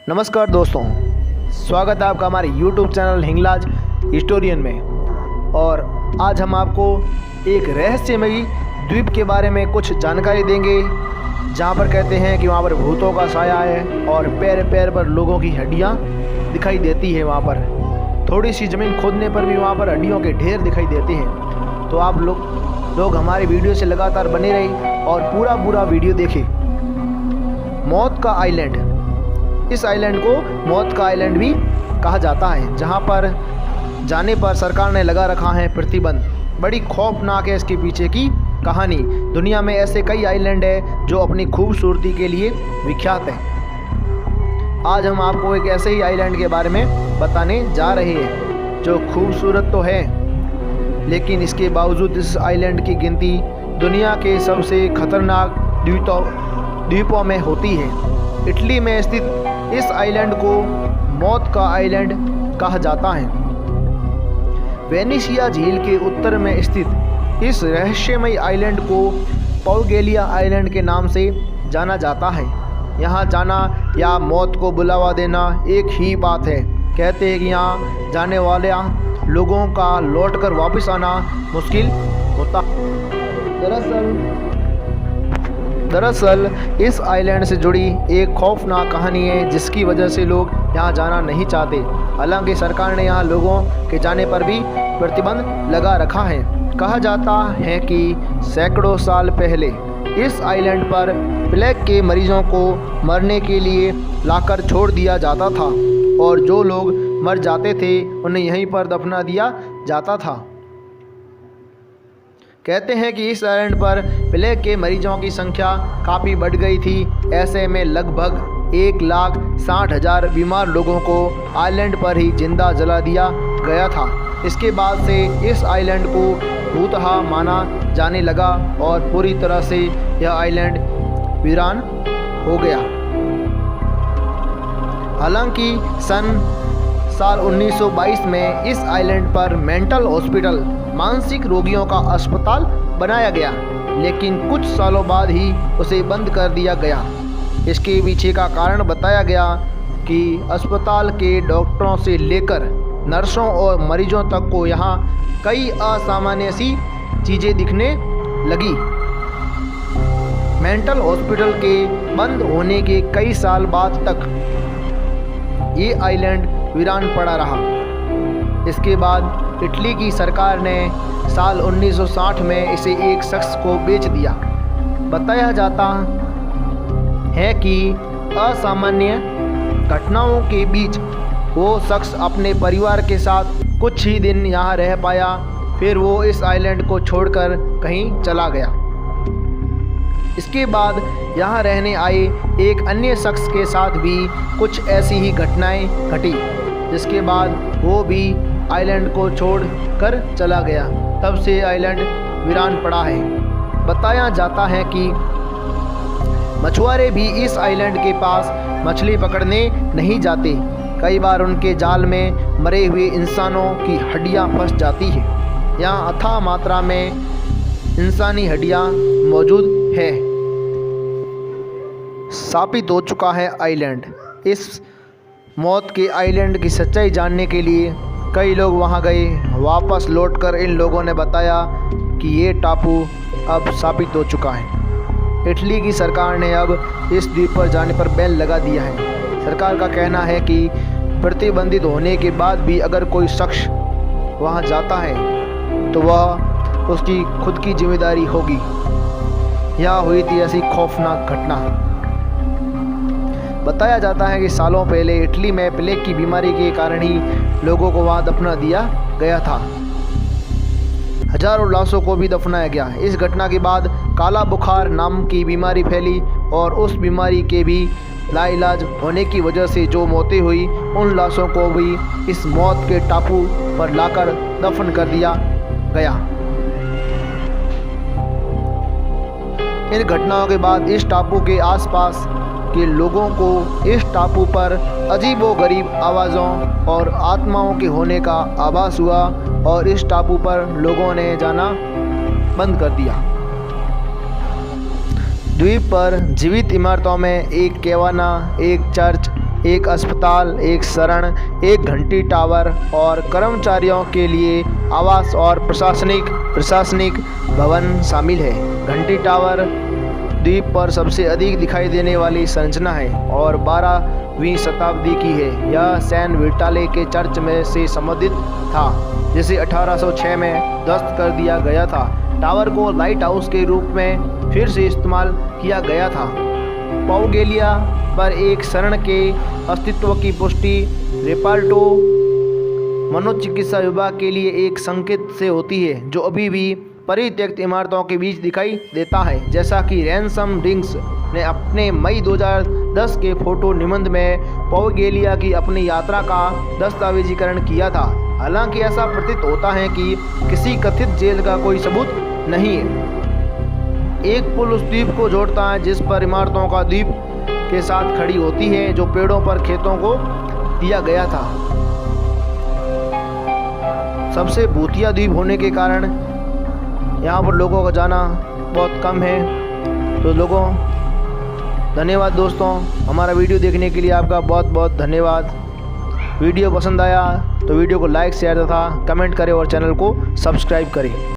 नमस्कार दोस्तों, स्वागत है आपका हमारे YouTube चैनल हिंगलाज हिस्टोरियन में। और आज हम आपको एक रहस्यमयी द्वीप के बारे में कुछ जानकारी देंगे, जहां पर कहते हैं कि वहां पर भूतों का साया है और पैर पैर पर लोगों की हड्डियां दिखाई देती है। वहां पर थोड़ी सी ज़मीन खोदने पर भी वहां पर हड्डियों के ढेर दिखाई देते हैं। तो आप लोग हमारे वीडियो से लगातार बने रहिए और पूरा वीडियो देखें। मौत का आइलैंड, इस आइलैंड को मौत का आइलैंड भी कहा जाता है, जहां पर जाने पर सरकार ने लगा रखा है प्रतिबंध। बड़ी खौफनाक है इसके पीछे की कहानी। दुनिया में ऐसे कई आइलैंड है जो अपनी खूबसूरती के लिए विख्यात है। आज हम आपको एक ऐसे ही आइलैंड के बारे में बताने जा रहे हैं जो खूबसूरत तो है, लेकिन इसके बावजूद इस आइलैंड की गिनती दुनिया के सबसे खतरनाक द्वीपों में होती है। इटली में स्थित इस आइलैंड को मौत का आइलैंड कहा जाता है। वेनिसिया झील के उत्तर में स्थित इस रहस्यमयी आइलैंड को पौगेलिया आइलैंड के नाम से जाना जाता है। यहाँ जाना या मौत को बुलावा देना एक ही बात है। कहते हैं कि यहाँ जाने वाले लोगों का लौटकर वापस आना मुश्किल होता। दरअसल इस आइलैंड से जुड़ी एक खौफनाक कहानी है, जिसकी वजह से लोग यहाँ जाना नहीं चाहते। हालांकि सरकार ने यहाँ लोगों के जाने पर भी प्रतिबंध लगा रखा है। कहा जाता है कि सैकड़ों साल पहले इस आइलैंड पर प्लेग के मरीजों को मरने के लिए लाकर छोड़ दिया जाता था और जो लोग मर जाते थे उन्हें यहीं पर दफना दिया जाता था। कहते हैं कि इस आइलैंड पर प्लेग के मरीजों की संख्या काफ़ी बढ़ गई थी। ऐसे में लगभग 1,60,000 बीमार लोगों को आइलैंड पर ही जिंदा जला दिया गया था। इसके बाद से इस आइलैंड को भूतहा माना जाने लगा और पूरी तरह से यह आइलैंड वीरान हो गया। हालांकि साल 1922 में इस आइलैंड पर मेंटल हॉस्पिटल, मानसिक रोगियों का अस्पताल बनाया गया, लेकिन कुछ सालों बाद ही उसे बंद कर दिया गया। इसके पीछे का कारण बताया गया कि अस्पताल के डॉक्टरों से लेकर नर्सों और मरीजों तक को यहाँ कई असामान्य सी चीज़ें दिखने लगी। मेंटल हॉस्पिटल के बंद होने के कई साल बाद तक ये आइलैंड वीरान पड़ा रहा। इसके बाद इटली की सरकार ने साल 1960 में इसे एक शख्स को बेच दिया। बताया जाता है कि असामान्य घटनाओं के बीच वो शख्स अपने परिवार के साथ कुछ ही दिन यहाँ रह पाया, फिर वो इस आइलैंड को छोड़कर कहीं चला गया। इसके बाद यहाँ रहने आए एक अन्य शख्स के साथ भी कुछ ऐसी ही घटनाएं घटी, जिसके बाद वो भी आइलैंड को छोड़ कर चला गया। तब से आइलैंड वीरान पड़ा है। बताया जाता है कि मछुआरे भी इस आइलैंड के पास मछली पकड़ने नहीं जाते। कई बार उनके जाल में मरे हुए इंसानों की हड्डियां फंस जाती है। यहाँ अथाह मात्रा में इंसानी हड्डियां मौजूद है। स्थापित हो चुका है आइलैंड। इस मौत के आइलैंड की सच्चाई जानने के लिए कई लोग वहां गए। वापस लौटकर इन लोगों ने बताया कि ये टापू अब स्थापित हो चुका है। इटली की सरकार ने अब इस द्वीप पर जाने पर बैन लगा दिया है। सरकार का कहना है कि प्रतिबंधित होने के बाद भी अगर कोई शख्स वहां जाता है तो वह उसकी खुद की जिम्मेदारी होगी। यहाँ हुई थी ऐसी खौफनाक घटना। बताया जाता है कि सालों पहले इटली में प्लेग की बीमारी के कारण ही लोगों को वहां दफना दिया गया था। हजारों लाशों को भी दफनाया गया। इस घटना के बाद काला बुखार नाम की बीमारी फैली और उस बीमारी के भी लाइलाज होने की वजह से जो मौतें हुई, उन लाशों को भी इस मौत के टापू पर लाकर दफन कर दिया गया। इन घटनाओं के बाद इस टापू के आसपास के लोगों को इस टापू पर अजीबोगरीब आवाज़ों और आत्माओं के होने का आभास हुआ और इस टापू पर लोगों ने जाना बंद कर दिया। द्वीप पर जीवित इमारतों में एक केवाना, एक चर्च, एक अस्पताल, एक शरण, एक घंटी टावर और कर्मचारियों के लिए आवास और प्रशासनिक भवन शामिल है। घंटी टावर द्वीप पर सबसे अधिक दिखाई देने वाली संरचना है और 12वीं शताब्दी की है। यह सैन विटाले के चर्च में से संबंधित था, जिसे 1806 में ध्वस्त कर दिया गया था। टावर को लाइट हाउस के रूप में फिर से इस्तेमाल किया गया था। पौगेलिया पर एक शरण के अस्तित्व की पुष्टि रेपाल्टो मनोचिकित्सा विभाग के लिए एक संकेत से होती है, जो अभी भी परित्यक्त इमारतों के बीच दिखाई देता है, जैसा कि रैनसम डिंग्स ने अपने मई 2010 के फोटो निबंध में पौगेलिया की अपनी यात्रा का दस्तावेजीकरण किया था। हालांकि ऐसा प्रतीत होता है कि किसी कथित जेल का कोई सबूत नहीं है। एक पुल उस द्वीप को जोड़ता है जिस पर इमारतों का द्वीप के साथ खड़ी होती है, जो पेड़ों पर खेतों को दिया गया था। सबसे भूतिया द्वीप होने के कारण यहाँ पर लोगों का जाना बहुत कम है। तो लोगों, धन्यवाद दोस्तों, हमारा वीडियो देखने के लिए आपका बहुत बहुत धन्यवाद। वीडियो पसंद आया तो वीडियो को लाइक, शेयर तथा कमेंट करें और चैनल को सब्सक्राइब करें।